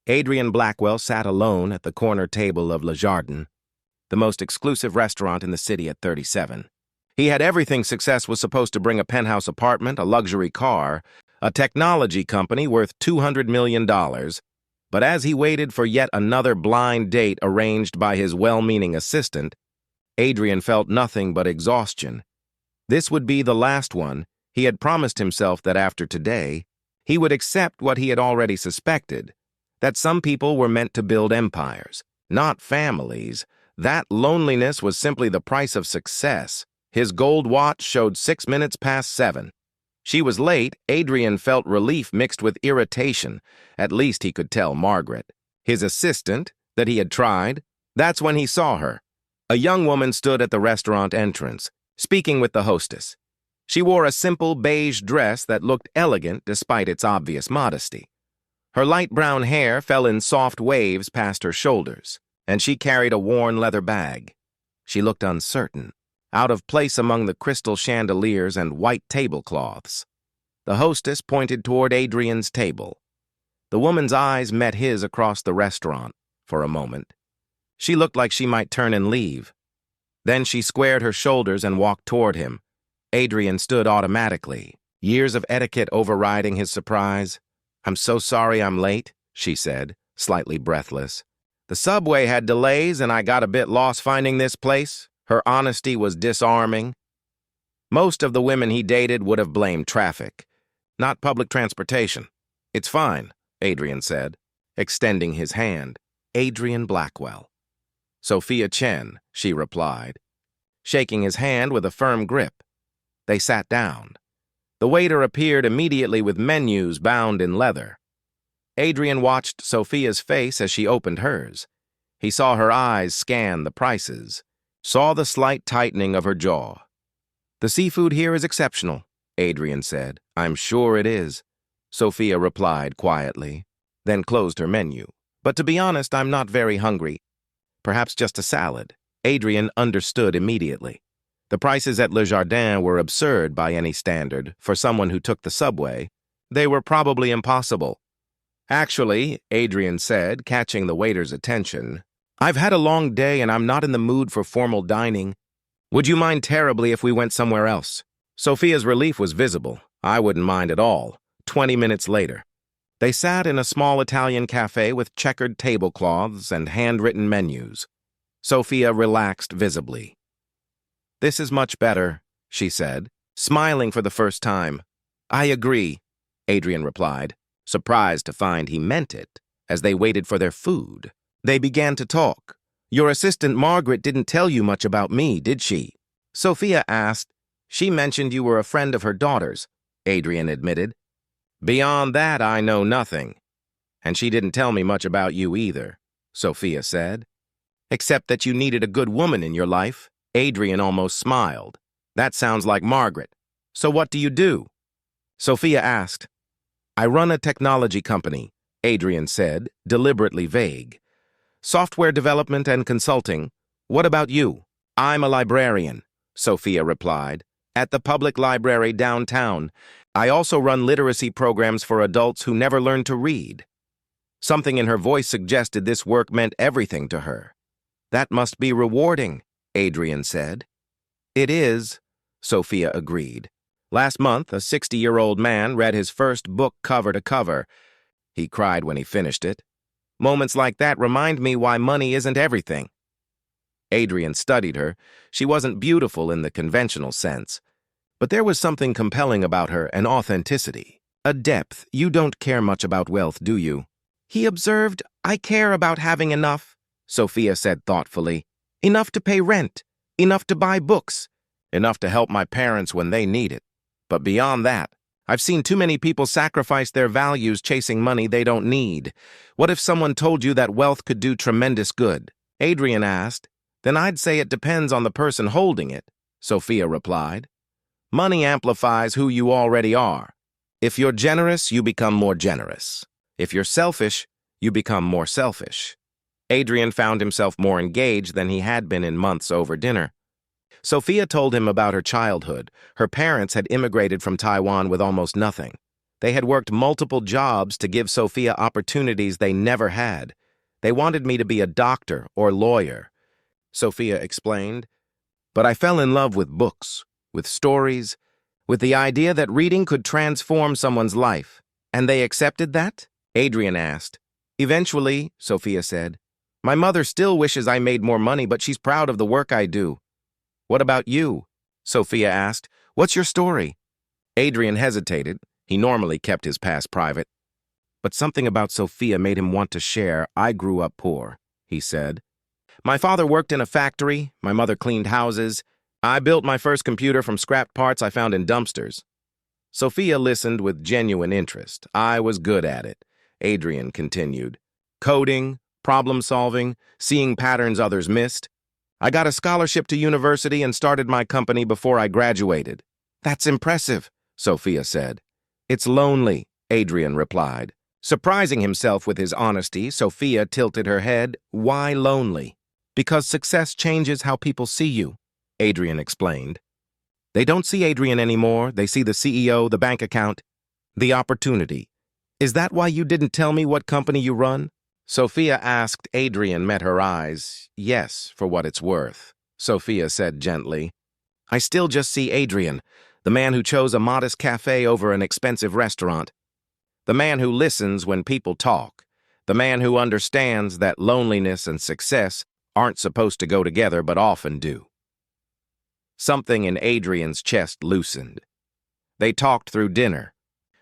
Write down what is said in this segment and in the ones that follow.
Adrian Blackwell sat alone at the corner table of Le Jardin, the most exclusive restaurant in the city at 37. He had everything success was supposed to bring: a penthouse apartment, a luxury car, a technology company worth $200 million. But as he waited for yet another blind date arranged by his well-meaning assistant, Adrian felt nothing but exhaustion. This would be the last one. He had promised himself that after today, he would accept what he had already suspected, that some people were meant to build empires, not families. That loneliness was simply the price of success. His gold watch showed 6 minutes past 7. She was late. Adrian felt relief mixed with irritation. At least he could tell Margaret, his assistant, that he had tried. That's when he saw her. A young woman stood at the restaurant entrance, speaking with the hostess. She wore a simple beige dress that looked elegant despite its obvious modesty. Her light brown hair fell in soft waves past her shoulders, and she carried a worn leather bag. She looked uncertain, out of place among the crystal chandeliers and white tablecloths. The hostess pointed toward Adrian's table. The woman's eyes met his across the restaurant for a moment. She looked like she might turn and leave. Then she squared her shoulders and walked toward him. Adrian stood automatically, years of etiquette overriding his surprise. "I'm so sorry I'm late," she said, slightly breathless. "The subway had delays and I got a bit lost finding this place." Her honesty was disarming. Most of the women he dated would have blamed traffic, not public transportation. "It's fine," Adrian said, extending his hand. "Adrian Blackwell." "Sophia Chen," she replied, shaking his hand with a firm grip. They sat down. The waiter appeared immediately with menus bound in leather. Adrian watched Sophia's face as she opened hers. He saw her eyes scan the prices, saw the slight tightening of her jaw. "The seafood here is exceptional," Adrian said. "I'm sure it is," Sophia replied quietly, then closed her menu. "But to be honest, I'm not very hungry. Perhaps just a salad." Adrian understood immediately. The prices at Le Jardin were absurd by any standard. For someone who took the subway, they were probably impossible. "Actually," Adrian said, catching the waiter's attention, "I've had a long day and I'm not in the mood for formal dining. Would you mind terribly if we went somewhere else?" Sophia's relief was visible. "I wouldn't mind at all." 20 minutes later, they sat in a small Italian cafe with checkered tablecloths and handwritten menus. Sophia relaxed visibly. "This is much better," she said, smiling for the first time. "I agree," Adrian replied, surprised to find he meant it. As they waited for their food, they began to talk. "Your assistant Margaret didn't tell you much about me, did she?" Sophia asked. "She mentioned you were a friend of her daughter's," Adrian admitted. "Beyond that, I know nothing. And she didn't tell me much about you either," Sophia said. "Except that you needed a good woman in your life." Adrian almost smiled. "That sounds like Margaret. So what do you do?" Sophia asked. "I run a technology company," Adrian said, deliberately vague. "Software development and consulting. What about you?" "I'm a librarian," Sophia replied, "at the public library downtown. I also run literacy programs for adults who never learned to read." Something in her voice suggested this work meant everything to her. "That must be rewarding," Adrian said. "It is," Sophia agreed. "Last month, a 60-year-old man read his first book cover to cover. He cried when he finished it. Moments like that remind me why money isn't everything." Adrian studied her. She wasn't beautiful in the conventional sense, but there was something compelling about her, an authenticity, a depth. "You don't care much about wealth, do you?" he observed. "I care about having enough," Sophia said thoughtfully. "Enough to pay rent, enough to buy books, enough to help my parents when they need it. But beyond that, I've seen too many people sacrifice their values chasing money they don't need. What if someone told you that wealth could do tremendous good?" Adrian asked. "Then I'd say it depends on the person holding it," Sophia replied. "Money amplifies who you already are. If you're generous, you become more generous. If you're selfish, you become more selfish." Adrian found himself more engaged than he had been in months over dinner. Sophia told him about her childhood. Her parents had immigrated from Taiwan with almost nothing. They had worked multiple jobs to give Sophia opportunities they never had. They wanted me to be a doctor or lawyer, Sophia explained. But I fell in love with books, with stories, with the idea that reading could transform someone's life. And they accepted that? Adrian asked. Eventually, Sophia said. My mother still wishes I made more money, but she's proud of the work I do. What about you? Sophia asked. What's your story? Adrian hesitated. He normally kept his past private. But something about Sophia made him want to share. I grew up poor, he said. My father worked in a factory. My mother cleaned houses. I built my first computer from scrap parts I found in dumpsters. Sophia listened with genuine interest. I was good at it, Adrian continued. Coding, problem solving, seeing patterns others missed. I got a scholarship to university and started my company before I graduated. That's impressive, Sophia said. It's lonely, Adrian replied. Surprising himself with his honesty, Sophia tilted her head. Why lonely? Because success changes how people see you, Adrian explained. They don't see Adrian anymore. They see the CEO, the bank account, the opportunity. Is that why you didn't tell me what company you run? Sophia asked. Adrian met her eyes. Yes, for what it's worth, Sophia said gently. I still just see Adrian, the man who chose a modest cafe over an expensive restaurant. The man who listens when people talk. The man who understands that loneliness and success aren't supposed to go together but often do. Something in Adrian's chest loosened. They talked through dinner.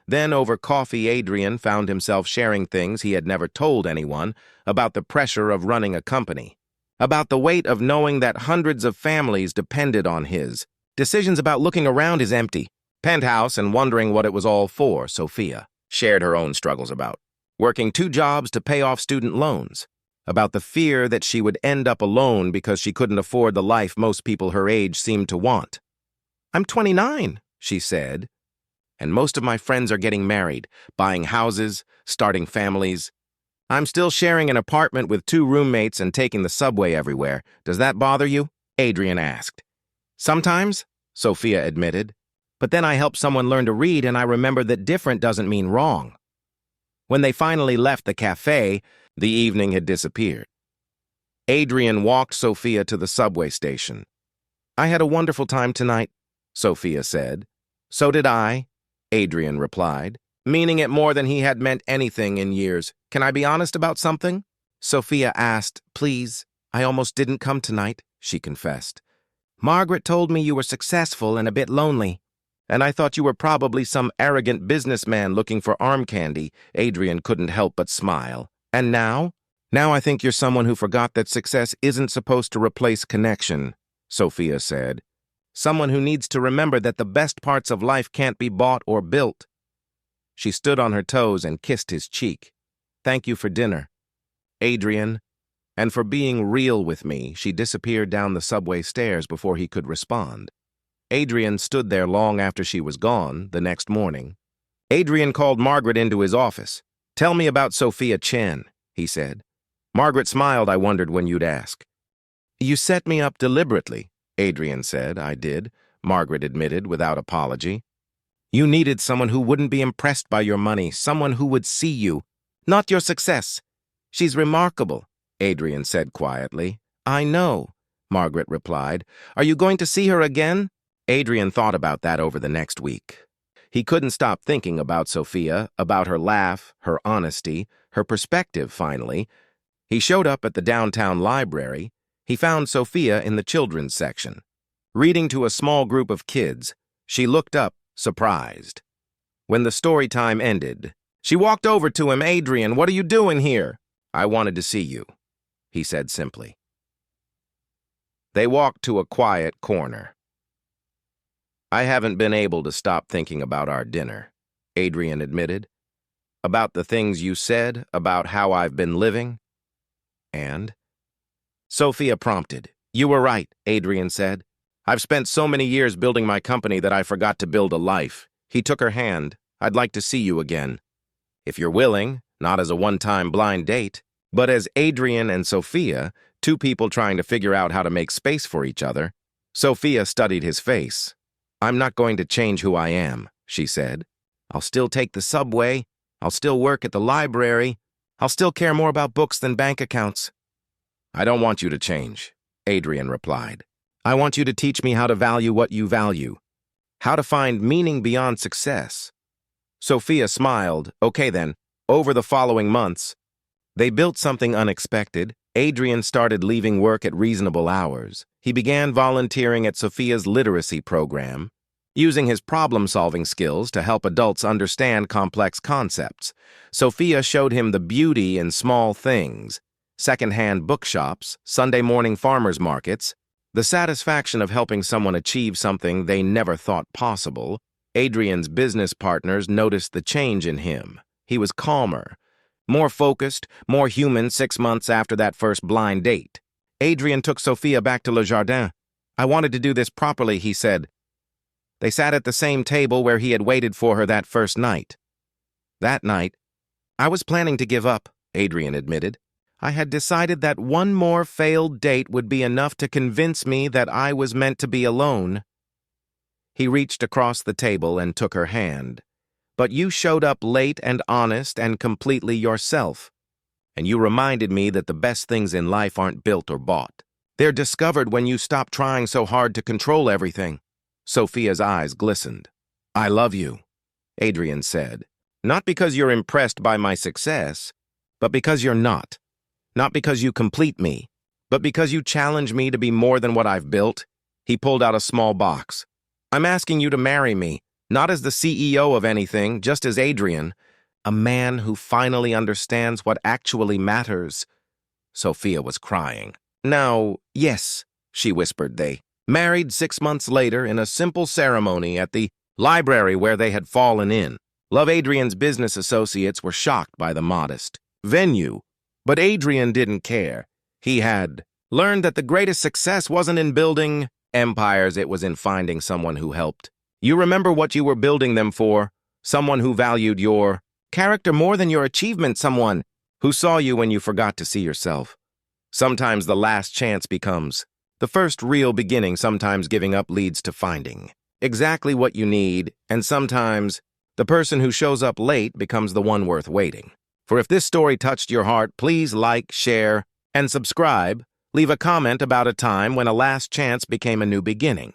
Then over coffee, Adrian found himself sharing things he had never told anyone about the pressure of running a company, about the weight of knowing that hundreds of families depended on his. Decisions about looking around his empty penthouse and wondering what it was all for. Sophia shared her own struggles about working 2 jobs to pay off student loans, about the fear that she would end up alone because she couldn't afford the life most people her age seemed to want. I'm 29, she said, and most of my friends are getting married, buying houses, starting families. I'm still sharing an apartment with 2 roommates and taking the subway everywhere. Does that bother you? Adrian asked. Sometimes, Sophia admitted, but then I help someone learn to read and I remember that different doesn't mean wrong. When they finally left the cafe, the evening had disappeared. Adrian walked Sophia to the subway station. I had a wonderful time tonight, Sophia said. So did I, Adrian replied, meaning it more than he had meant anything in years. Can I be honest about something? Sophia asked. Please, I almost didn't come tonight, she confessed. Margaret told me you were successful and a bit lonely, and I thought you were probably some arrogant businessman looking for arm candy. Adrian couldn't help but smile. And now? Now I think you're someone who forgot that success isn't supposed to replace connection, Sophia said. Someone who needs to remember that the best parts of life can't be bought or built. She stood on her toes and kissed his cheek. Thank you for dinner, Adrian, and for being real with me. She disappeared down the subway stairs before he could respond. Adrian stood there long after she was gone. The next morning, Adrian called Margaret into his office. Tell me about Sophia Chen, he said. Margaret smiled. I wondered when you'd ask. You set me up deliberately, Adrian said. I did, Margaret admitted without apology. You needed someone who wouldn't be impressed by your money, someone who would see you, not your success. She's remarkable, Adrian said quietly. I know, Margaret replied. Are you going to see her again? Adrian thought about that over the next week. He couldn't stop thinking about Sophia, about her laugh, her honesty, her perspective, finally. He showed up at the downtown library. He found Sophia in the children's section, reading to a small group of kids. She looked up, surprised. When the story time ended, she walked over to him. Adrian, what are you doing here? I wanted to see you, he said simply. They walked to a quiet corner. I haven't been able to stop thinking about our dinner, Adrian admitted. About the things you said, about how I've been living. And? Sophia prompted. You were right, Adrian said. I've spent so many years building my company that I forgot to build a life. He took her hand. I'd like to see you again. If you're willing, not as a one-time blind date, but as Adrian and Sophia, 2 people trying to figure out how to make space for each other. Sophia studied his face. I'm not going to change who I am, she said. I'll still take the subway. I'll still work at the library. I'll still care more about books than bank accounts. I don't want you to change, Adrian replied. I want you to teach me how to value what you value, how to find meaning beyond success. Sophia smiled. Okay then, over the following months, they built something unexpected. Adrian started leaving work at reasonable hours. He began volunteering at Sophia's literacy program, using his problem-solving skills to help adults understand complex concepts. Sophia showed him the beauty in small things, second-hand bookshops, Sunday morning farmers markets, the satisfaction of helping someone achieve something they never thought possible. Adrian's business partners noticed the change in him. He was calmer, more focused, more human 6 months after that first blind date. Adrian took Sophia back to Le Jardin. I wanted to do this properly, he said. They sat at the same table where he had waited for her that first night. That night, I was planning to give up, Adrian admitted. I had decided that one more failed date would be enough to convince me that I was meant to be alone. He reached across the table and took her hand. But you showed up late and honest and completely yourself. And you reminded me that the best things in life aren't built or bought. They're discovered when you stop trying so hard to control everything. Sophia's eyes glistened. I love you, Adrian said. Not because you're impressed by my success, but because you're not. Not because you complete me, but because you challenge me to be more than what I've built. He pulled out a small box. I'm asking you to marry me. Not as the CEO of anything, just as Adrian, a man who finally understands what actually matters. Sophia was crying. Now, yes, she whispered. They married 6 months later in a simple ceremony at the library where they had fallen in. Love Adrian's business associates were shocked by the modest venue, but Adrian didn't care. He had learned that the greatest success wasn't in building empires, it was in finding someone who helped. You remember what you were building them for, someone who valued your character more than your achievement, someone who saw you when you forgot to see yourself. Sometimes the last chance becomes the first real beginning. Sometimes giving up leads to finding exactly what you need, and sometimes the person who shows up late becomes the one worth waiting. For if this story touched your heart, please like, share, and subscribe. Leave a comment about a time when a last chance became a new beginning.